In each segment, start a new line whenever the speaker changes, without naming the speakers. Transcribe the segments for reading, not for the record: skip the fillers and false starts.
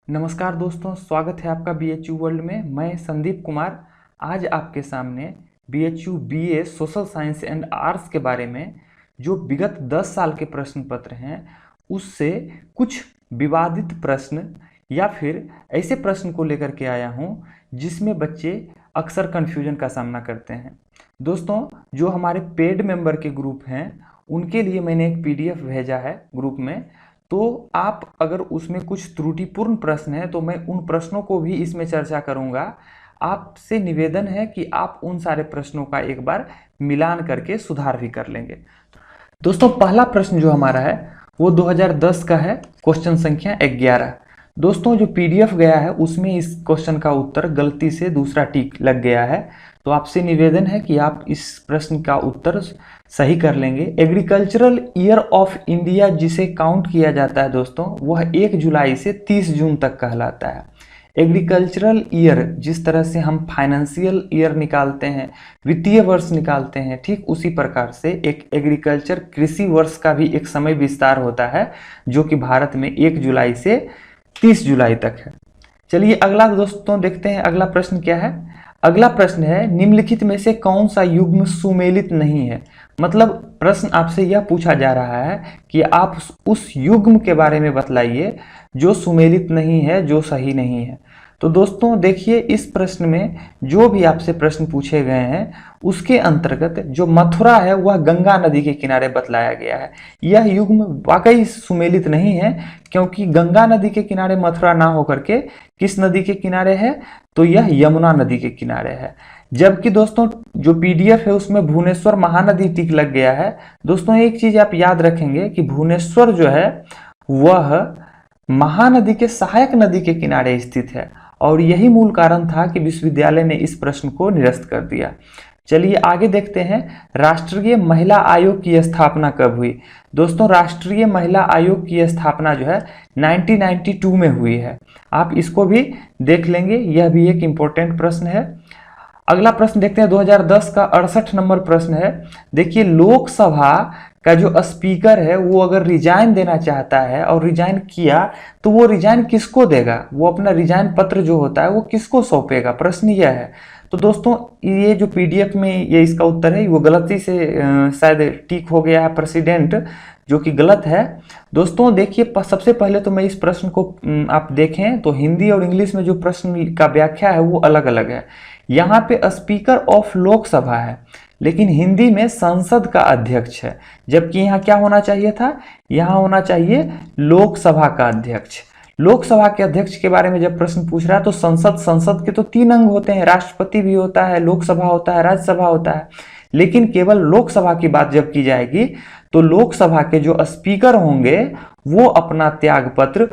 नमस्कार दोस्तों, स्वागत है आपका BHU वर्ल्ड में। मैं संदीप कुमार आज आपके सामने BHU BA social science and arts के बारे में जो विगत 10 साल के प्रश्न पत्र हैं उससे कुछ विवादित प्रश्न या फिर ऐसे प्रश्न को लेकर के आया हूं जिसमें बच्चे अक्सर कन्फ्यूजन का सामना करते हैं। दोस्तों, जो हमारे पेड मेंबर के ग्रुप हैं उनके लिए मैंने एक PDF भेजा है ग्रुप में, तो आप अगर उसमें कुछ त्रुटिपूर्ण प्रश्न है तो मैं उन प्रश्नों को भी इसमें चर्चा करूंगा। आपसे निवेदन है कि आप उन सारे प्रश्नों का एक बार मिलान करके सुधार भी कर लेंगे। दोस्तों, पहला प्रश्न जो हमारा है वो 2010 का है, क्वेश्चन संख्या 11। दोस्तों, जो PDF गया है उसमें इस क्वेश्चन का उत्तर गलती से दूसरा टिक लग गया है, तो आपसे निवेदन है कि आप इस प्रश्न का उत्तर सही कर लेंगे। एग्रीकल्चरल ईयर ऑफ इंडिया जिसे काउंट किया जाता है दोस्तों, वह 1 जुलाई से 30 जून तक कहलाता है। एग्रीकल्चरल ईयर जिस तरह से हम फाइनेंशियल ईयर निकालते हैं, वित्तीय वर्ष निकालते हैं, ठीक उसी प्रकार से एक एग्रीकल्चर कृषि वर्ष का भी एक समय विस्तार होता है जो कि भारत में 1 जुलाई से 30 जुलाई तक है। चलिए अगला दोस्तों देखते हैं, अगला प्रश्न क्या है। अगला प्रश्न है, निम्नलिखित में से कौन सा युग्म सुमेलित नहीं है। मतलब प्रश्न आपसे यह पूछा जा रहा है कि आप उस युग्म के बारे में बतलाइए जो सुमेलित नहीं है, जो सही नहीं है। तो दोस्तों देखिए, इस प्रश्न में जो भी आपसे प्रश्न पूछे गए हैं उसके अंतर्गत जो मथुरा है वह गंगा नदी के किनारे बतलाया गया है। यह युग्म वाकई सुमेलित नहीं है, क्योंकि गंगा नदी के किनारे मथुरा ना होकर के किस नदी के किनारे है, तो यह यमुना नदी के किनारे है। जबकि दोस्तों जो PDF है उसमें भुवनेश्वर महानदी टिक लग गया है। दोस्तों एक चीज आप याद रखेंगे कि भुवनेश्वर जो है वह महानदी के सहायक नदी के किनारे स्थित है, और यही मूल कारण था कि विश्वविद्यालय ने इस प्रश्न को निरस्त कर दिया। चलिए आगे देखते हैं, राष्ट्रीय महिला आयोग की स्थापना कब हुई। दोस्तों राष्ट्रीय महिला आयोग की स्थापना जो है 1992 में हुई है। आप इसको भी देख लेंगे, यह भी एक इम्पोर्टेंट प्रश्न है। अगला प्रश्न देखते हैं, 2010 का 68 नंबर प्रश्न है। देखिए, लोकसभा का जो स्पीकर है वो अगर रिजाइन देना चाहता है और रिजाइन किया तो वो रिजाइन किसको देगा, वो अपना रिजाइन पत्र जो होता है वो किसको सौंपेगा, प्रश्न यह है। तो दोस्तों ये जो PDF में ये इसका उत्तर है वो गलती से शायद टिक हो गया है प्रेसिडेंट, जो कि गलत है। दोस्तों देखिए, सबसे पहले तो मैं इस प्रश्न को आप देखें तो हिंदी और इंग्लिश में जो प्रश्न का व्याख्या है वो अलग अलग है। यहाँ पे स्पीकर ऑफ लोकसभा है, लेकिन हिंदी में संसद का अध्यक्ष है, जबकि यहाँ क्या होना चाहिए था, यहाँ होना चाहिए लोकसभा का अध्यक्ष। लोकसभा के अध्यक्ष के बारे में जब प्रश्न पूछ रहा है तो संसद के तो 3 अंग होते हैं, राष्ट्रपति भी होता है, लोकसभा होता है, राज्यसभा होता है। लेकिन केवल लोकसभा की बात जब की जाएगी तो लोकसभा के जो स्पीकर होंगे वो अपना त्यागपत्र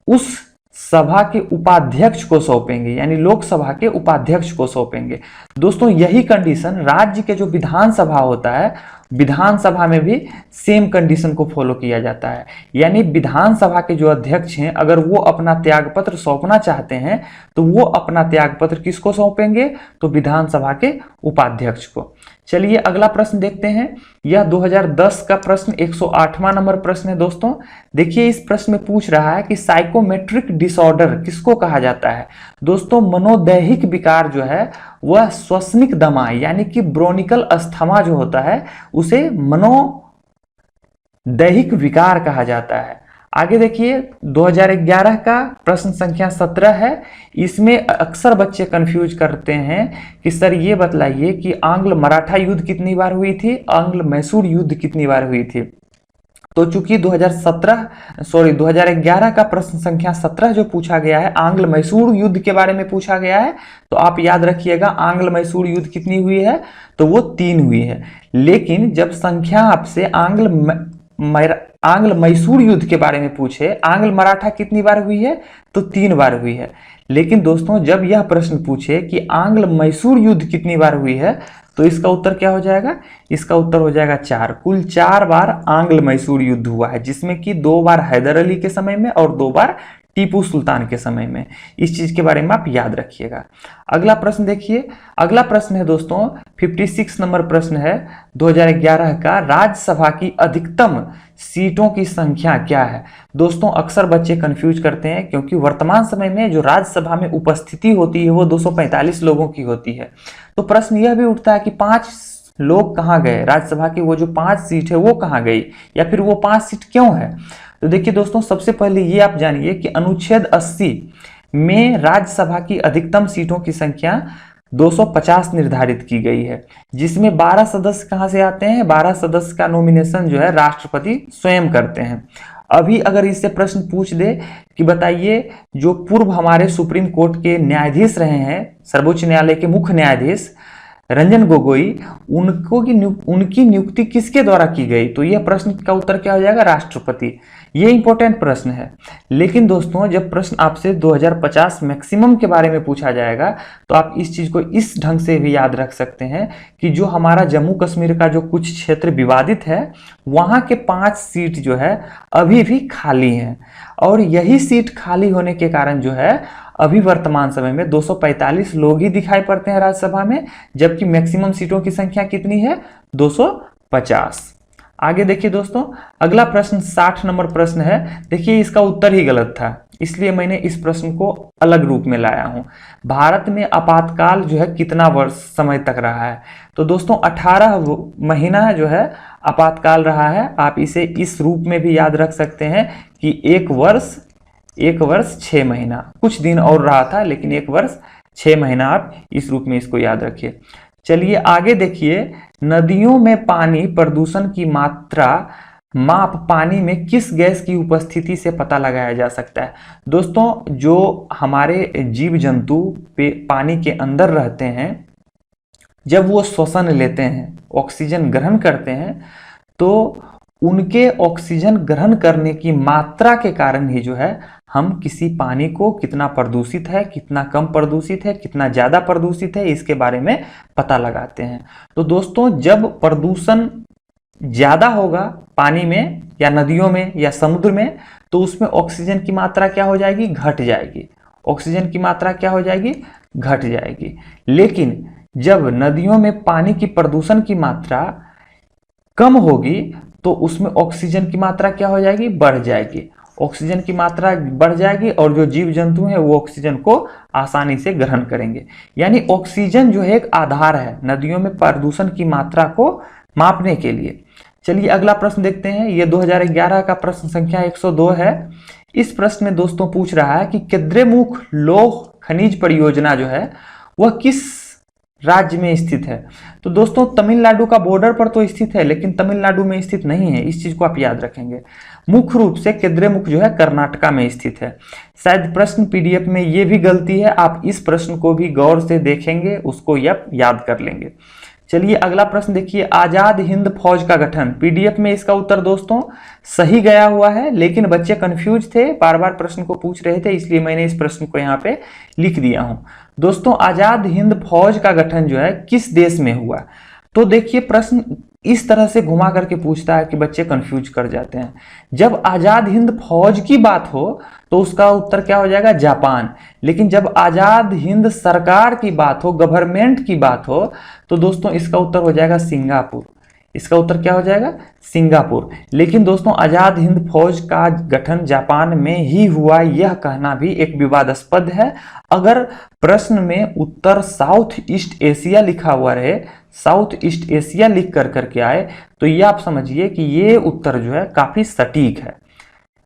उस सभा के उपाध्यक्ष को सौंपेंगे, यानी लोकसभा के उपाध्यक्ष को सौंपेंगे। दोस्तों यही कंडीशन राज्य के जो विधानसभा होता है, विधानसभा में भी सेम कंडीशन को फॉलो किया जाता है। यानी विधानसभा के जो अध्यक्ष हैं अगर वो अपना त्यागपत्र सौंपना चाहते हैं तो वो अपना त्यागपत्र किसको सौंपेंगे, तो विधानसभा के उपाध्यक्ष को। चलिए अगला प्रश्न देखते हैं, यह 2010 का प्रश्न 108वां नंबर प्रश्न है। दोस्तों देखिए, इस प्रश्न में पूछ रहा है कि साइकोमेट्रिक डिसऑर्डर किसको कहा जाता है। दोस्तों मनोदैहिक विकार जो है वह श्वसनिक दमा यानी कि ब्रोनिकल अस्थमा जो होता है उसे मनोदैहिक विकार कहा जाता है। आगे देखिए, 2011 का प्रश्न संख्या 17 है। इसमें अक्सर बच्चे कंफ्यूज करते हैं कि सर ये बतलाइए कि आंग्ल मराठा युद्ध कितनी बार हुई थी, आंग्ल मैसूर युद्ध कितनी बार हुई थी। तो चूंकि 2011 का प्रश्न संख्या 17 जो पूछा गया है आंग्ल मैसूर युद्ध के बारे में पूछा गया है, तो आप याद रखिएगा आंग्ल मैसूर युद्ध कितनी हुई है, तो वो 3 हुई है। लेकिन जब संख्या आपसे आंग्ल मैसूर युद्ध के बारे में पूछे आंग्ल मराठा कितनी बार हुई है, तो 3 बार हुई है। लेकिन दोस्तों जब यह प्रश्न पूछे कि आंग्ल मैसूर युद्ध कितनी बार हुई है, तो इसका उत्तर क्या हो जाएगा, इसका उत्तर हो जाएगा 4। कुल 4 बार आंग्ल मैसूर युद्ध हुआ है, जिसमें कि 2 बार हैदर अली के समय में और 2 बार टीपू सुल्तान के समय में। इस चीज के बारे में आप याद रखिएगा। अगला प्रश्न देखिए, अगला प्रश्न है दोस्तों 56 नंबर प्रश्न है 2011 का, राज्यसभा की अधिकतम सीटों की संख्या क्या है। दोस्तों अक्सर बच्चे कंफ्यूज करते हैं क्योंकि वर्तमान समय में जो राज्यसभा में उपस्थिति होती है वो 245 लोगों की होती है। तो प्रश्न यह भी उठता है कि 5 लोग कहाँ गए, राज्यसभा की वो जो 5 सीट है वो कहाँ गई, या फिर वो 5 सीट क्यों है। तो देखिए दोस्तों, सबसे पहले ये आप जानिए कि अनुच्छेद 80 में राज्यसभा की अधिकतम सीटों की संख्या 250 निर्धारित की गई है, जिसमें 12 सदस्य कहां से आते हैं, 12 सदस्य का नॉमिनेशन जो है राष्ट्रपति स्वयं करते हैं। अभी अगर इससे प्रश्न पूछ दे कि बताइए जो पूर्व हमारे सुप्रीम कोर्ट के न्यायाधीश रहे हैं, सर्वोच्च न्यायालय के मुख्य न्यायाधीश रंजन गोगोई, उनकी नियुक्ति किसके द्वारा की गई, तो यह प्रश्न का उत्तर क्या हो जाएगा, राष्ट्रपति। ये इंपॉर्टेंट प्रश्न है। लेकिन दोस्तों जब प्रश्न आपसे 2050 मैक्सिमम के बारे में पूछा जाएगा तो आप इस चीज को इस ढंग से भी याद रख सकते हैं कि जो हमारा जम्मू कश्मीर का जो कुछ क्षेत्र विवादित है वहां के 5 सीट जो है अभी भी खाली हैं, और यही सीट खाली होने के कारण जो है अभी वर्तमान समय में 245 लोग ही दिखाई पड़ते हैं राज्यसभा में, जबकि मैक्सिमम सीटों की संख्या कितनी है, 250। आगे देखिए दोस्तों, अगला प्रश्न 60 नंबर प्रश्न है। देखिए इसका उत्तर ही गलत था, इसलिए मैंने इस प्रश्न को अलग रूप में लाया हूं। भारत में आपातकाल जो है कितना वर्ष समय तक रहा है, तो दोस्तों 18 महीना जो है आपातकाल रहा है। आप इसे इस रूप में भी याद रख सकते हैं कि 1 वर्ष 6 महीना, कुछ दिन और रहा था लेकिन 1 वर्ष 6 महीना, आप इस रूप में इसको याद रखिए। चलिए आगे देखिए, नदियों में पानी प्रदूषण की मात्रा माप पानी में किस गैस की उपस्थिति से पता लगाया जा सकता है। दोस्तों जो हमारे जीव जंतु पानी के अंदर रहते हैं, जब वो श्वसन लेते हैं, ऑक्सीजन ग्रहण करते हैं, तो उनके ऑक्सीजन ग्रहण करने की मात्रा के कारण ही जो है हम किसी पानी को कितना प्रदूषित है, कितना कम प्रदूषित है, कितना ज़्यादा प्रदूषित है, इसके बारे में पता लगाते हैं। तो दोस्तों जब प्रदूषण ज़्यादा होगा पानी में या नदियों में या समुद्र में, तो उसमें ऑक्सीजन की मात्रा क्या हो जाएगी, घट जाएगी। ऑक्सीजन की मात्रा क्या हो जाएगी, घट जाएगी। लेकिन जब नदियों में पानी की प्रदूषण की मात्रा कम होगी तो उसमें ऑक्सीजन की मात्रा क्या हो जाएगी, बढ़ जाएगी। ऑक्सीजन की मात्रा बढ़ जाएगी और जो जीव जंतु हैं वो ऑक्सीजन को आसानी से ग्रहण करेंगे। यानी ऑक्सीजन जो है एक आधार है नदियों में प्रदूषण की मात्रा को मापने के लिए। चलिए अगला प्रश्न देखते हैं। ये 2011 का प्रश्न संख्या 102 है। इस प्रश्न में दोस्तों पूछ रहा है कि केद्रेमुख लौह खनिज परियोजना जो है वह किस राज्य में स्थित है। तो दोस्तों तमिलनाडु का बॉर्डर पर तो स्थित है, लेकिन तमिलनाडु में स्थित नहीं है, इस चीज को आप याद रखेंगे। मुख्य रूप से केद्रेमुख जो है कर्नाटका में स्थित है। शायद प्रश्न पीडीएफ में ये भी गलती है, आप इस प्रश्न को भी गौर से देखेंगे, उसको याद कर लेंगे। चलिए अगला प्रश्न देखिए, आजाद हिंद फौज का गठन। पीडीएफ में इसका उत्तर दोस्तों सही गया हुआ है, लेकिन बच्चे कंफ्यूज थे, बार बार प्रश्न को पूछ रहे थे, इसलिए मैंने इस प्रश्न को यहाँ पे लिख दिया हूं। दोस्तों आजाद हिंद फौज का गठन जो है किस देश में हुआ, तो देखिए प्रश्न इस तरह से घुमा करके पूछता है कि बच्चे कंफ्यूज कर जाते हैं। जब आजाद हिंद फौज की बात हो तो उसका उत्तर क्या हो जाएगा, जापान। लेकिन जब आजाद हिंद सरकार की बात हो, गवर्नमेंट की बात हो, तो दोस्तों इसका उत्तर हो जाएगा सिंगापुर। इसका उत्तर क्या हो जाएगा, सिंगापुर। लेकिन दोस्तों आजाद हिंद फौज का गठन जापान में ही हुआ, यह कहना भी एक विवादास्पद है। अगर प्रश्न में उत्तर साउथ ईस्ट एशिया लिखा हुआ रहे, साउथ ईस्ट एशिया लिख करके आए, तो ये आप समझिए कि ये उत्तर जो है काफी सटीक है।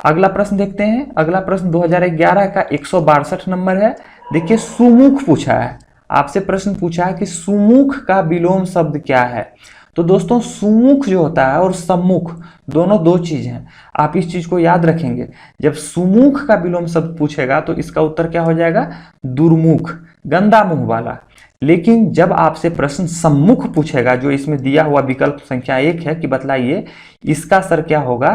अगला प्रश्न देखते हैं। अगला प्रश्न 2011 का 162 नंबर है। देखिए सुमुख पूछा है, आपसे प्रश्न पूछा है कि सुमुख का विलोम शब्द क्या है। तो दोस्तों सुमुख जो होता है और सम्मुख दोनों दो चीज हैं, आप इस चीज को याद रखेंगे। जब सुमुख का विलोम शब्द पूछेगा तो इसका उत्तर क्या हो जाएगा, दुर्मुख, गंदा मुंह वाला। लेकिन जब आपसे प्रश्न सम्मुख पूछेगा, जो इसमें दिया हुआ विकल्प संख्या 1 है कि बतलाइए इसका सर क्या होगा,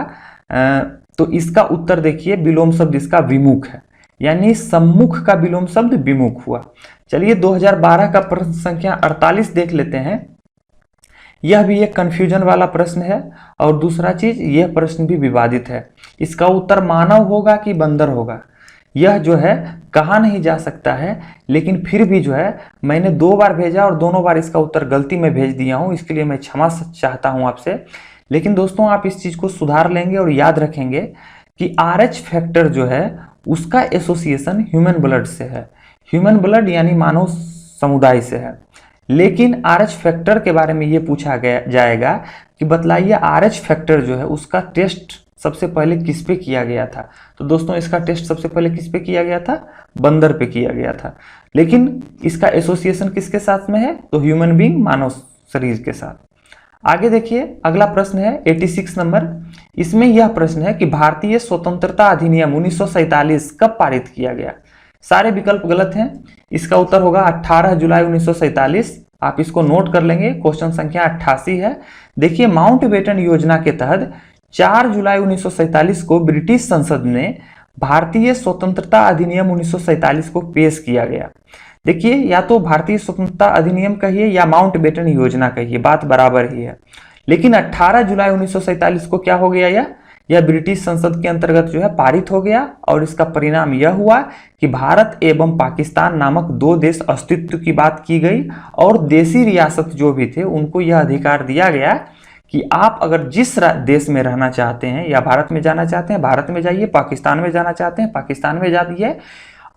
तो इसका उत्तर देखिए विलोम शब्द इसका विमुख है, यानी सम्मुख का विलोम शब्द विमुख हुआ। चलिए 2012 का प्रश्न संख्या 48 देख लेते हैं। यह भी एक कंफ्यूजन वाला प्रश्न है, और दूसरा चीज यह प्रश्न भी विवादित है। इसका उत्तर मानव होगा कि बंदर होगा, यह जो है कहा नहीं जा सकता है, लेकिन फिर भी जो है मैंने 2 बार भेजा और दोनों बार इसका उत्तर गलती में भेज दिया हूँ, इसके लिए मैं क्षमा चाहता हूँ आपसे। लेकिन दोस्तों आप इस चीज़ को सुधार लेंगे और याद रखेंगे कि RH फैक्टर जो है उसका एसोसिएशन ह्यूमन ब्लड से है, ह्यूमन ब्लड यानी मानव समुदाय से है। लेकिन RH फैक्टर के बारे में ये पूछा जाएगा कि बतलाइए RH फैक्टर जो है उसका टेस्ट सबसे पहले किस पे किया गया था। तो दोस्तों इसका टेस्ट सबसे पहले किस पे किया गया था, बंदर पे किया गया था। लेकिन इसका एसोसिएशन किसके साथ में है, तो ह्यूमन बीइंग, मानव शरीर के साथ। आगे देखिए अगला प्रश्न है 86 नंबर। इसमें यह प्रश्न है कि भारतीय स्वतंत्रता अधिनियम 1947 कब पारित किया गया। सारे विकल्प गलत हैं, इसका उत्तर होगा 18 जुलाई 1947। आप इसको नोट कर लेंगे, क्वेश्चन संख्या 88 है। देखिए माउंटबेटन योजना के तहत 4 जुलाई 1947 को ब्रिटिश संसद ने भारतीय स्वतंत्रता अधिनियम 1947 को पेश किया गया। देखिए या तो भारतीय स्वतंत्रता अधिनियम कहिए या माउंटबेटन योजना कहिए, बात बराबर ही है। लेकिन 18 जुलाई 1947 को क्या हो गया, यह ब्रिटिश संसद के अंतर्गत जो है पारित हो गया और इसका परिणाम यह हुआ कि भारत एवं पाकिस्तान नामक 2 देश अस्तित्व की बात की गई और देशी रियासत जो भी थे उनको यह अधिकार दिया गया कि आप अगर जिस देश में रहना चाहते हैं या भारत में जाना चाहते हैं भारत में जाइए, पाकिस्तान में जाना चाहते हैं पाकिस्तान में जाइए,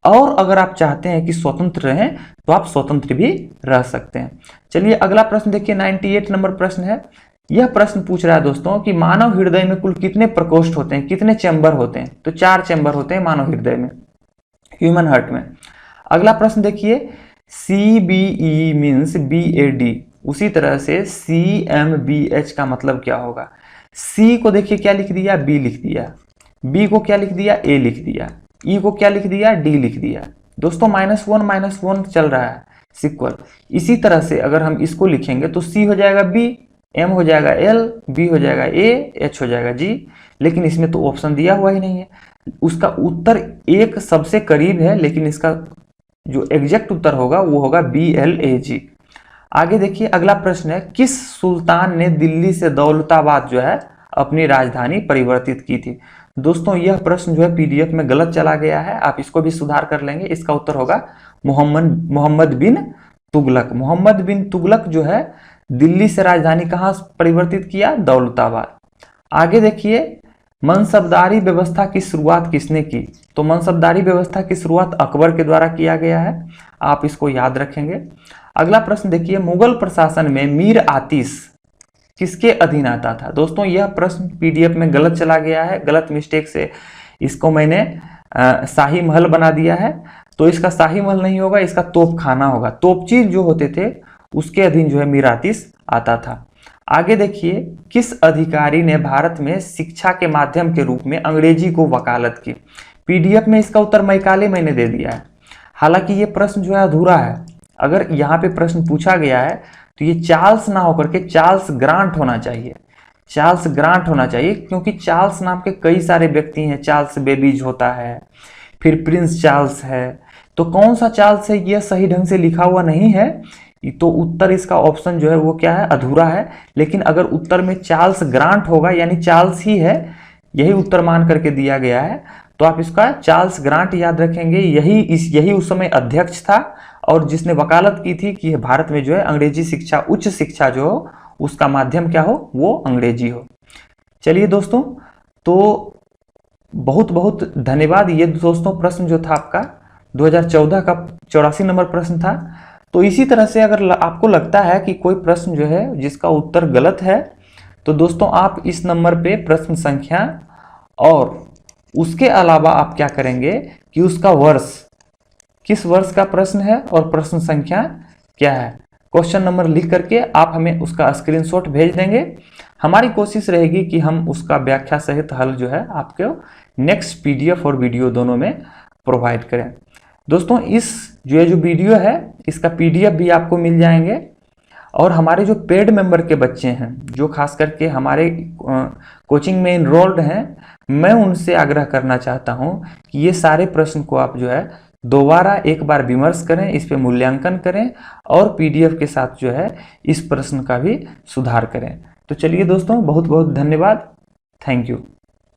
और अगर आप चाहते हैं कि स्वतंत्र रहें तो आप स्वतंत्र भी रह सकते हैं। चलिए अगला प्रश्न देखिए 98 नंबर प्रश्न है। यह प्रश्न पूछ रहा है दोस्तों कि मानव हृदय में कुल कितने प्रकोष्ठ होते हैं, कितने चैम्बर होते हैं। तो 4 चैम्बर होते हैं मानव हृदय में, ह्यूमन हार्ट में। अगला प्रश्न देखिए CBE मीन्स BAD, उसी तरह से CMBH का मतलब क्या होगा। C को देखिए क्या लिख दिया, B लिख दिया, B को क्या लिख दिया, A लिख दिया, E को क्या लिख दिया, D लिख दिया। दोस्तों -1 चल रहा है सिक्वल। इसी तरह से अगर हम इसको लिखेंगे तो C हो जाएगा B, M हो जाएगा L, B हो जाएगा A, H हो जाएगा G। लेकिन इसमें तो ऑप्शन दिया हुआ ही नहीं है। उसका उत्तर एक सबसे करीब है, लेकिन इसका जो एग्जैक्ट उत्तर होगा वो होगा BLAG। आगे देखिए अगला प्रश्न है किस सुल्तान ने दिल्ली से दौलताबाद जो है अपनी राजधानी परिवर्तित की थी। दोस्तों यह प्रश्न जो है PDF में गलत चला गया है, आप इसको भी सुधार कर लेंगे। इसका उत्तर होगा मोहम्मद बिन तुगलक। मोहम्मद बिन तुगलक जो है दिल्ली से राजधानी कहाँ परिवर्तित किया, दौलताबाद। आगे देखिए मनसबदारी व्यवस्था की शुरुआत किसने की। तो मनसबदारी व्यवस्था की शुरुआत अकबर के द्वारा किया गया है, आप इसको याद रखेंगे। अगला प्रश्न देखिए मुगल प्रशासन में मीर आतिश किसके अधीन आता था। दोस्तों यह प्रश्न PDF में गलत चला गया है, गलत मिस्टेक से इसको मैंने शाही महल बना दिया है। तो इसका शाही महल नहीं होगा, इसका तोपखाना होगा। तोपची जो होते थे उसके अधीन जो है मीर आतिश आता था। आगे देखिए किस अधिकारी ने भारत में शिक्षा के माध्यम के रूप में अंग्रेजी को वकालत की। PDF में इसका उत्तर मैकाले मैंने दे दिया है। हालांकि ये प्रश्न जो है अधूरा है, अगर यहाँ पे प्रश्न पूछा गया है तो ये चार्ल्स ना होकर के चार्ल्स ग्रांट होना चाहिए, चार्ल्स ग्रांट होना चाहिए, क्योंकि चार्ल्स नाम के कई सारे व्यक्ति हैं। चार्ल्स बेबीज होता है, फिर प्रिंस चार्ल्स है, तो कौन सा चार्ल्स है यह सही ढंग से लिखा हुआ नहीं है। तो उत्तर इसका ऑप्शन जो है वो क्या है, अधूरा है। लेकिन अगर उत्तर में चार्ल्स ग्रांट होगा यानी चार्ल्स ही है, यही उत्तर मान करके दिया गया है, तो आप इसका चार्ल्स ग्रांट याद रखेंगे। यही उस समय अध्यक्ष था और जिसने वकालत की थी कि भारत में जो है अंग्रेजी शिक्षा, उच्च शिक्षा जो हो उसका माध्यम क्या हो, वो अंग्रेजी हो। चलिए दोस्तों, तो बहुत बहुत धन्यवाद। ये दोस्तों प्रश्न जो था आपका 2014 का 84 नंबर प्रश्न था। तो इसी तरह से अगर आपको लगता है कि कोई प्रश्न जो है जिसका उत्तर गलत है, तो दोस्तों आप इस नंबर पे प्रश्न संख्या और उसके अलावा आप क्या करेंगे कि उसका वर्ष, किस वर्ष का प्रश्न है और प्रश्न संख्या क्या है, क्वेश्चन नंबर लिख करके आप हमें उसका स्क्रीनशॉट भेज देंगे। हमारी कोशिश रहेगी कि हम उसका व्याख्या सहित हल जो है आपको नेक्स्ट PDF और वीडियो दोनों में प्रोवाइड करें। दोस्तों इस जो वीडियो है इसका PDF भी आपको मिल जाएंगे। और हमारे जो पेड मेंबर के बच्चे हैं, जो खास करके हमारे कोचिंग में इनरोल्ड हैं, मैं उनसे आग्रह करना चाहता हूं कि ये सारे प्रश्न को आप जो है दोबारा एक बार विमर्श करें, इस पे मूल्यांकन करें और PDF के साथ जो है इस प्रश्न का भी सुधार करें। तो चलिए दोस्तों, बहुत बहुत धन्यवाद। Thank you.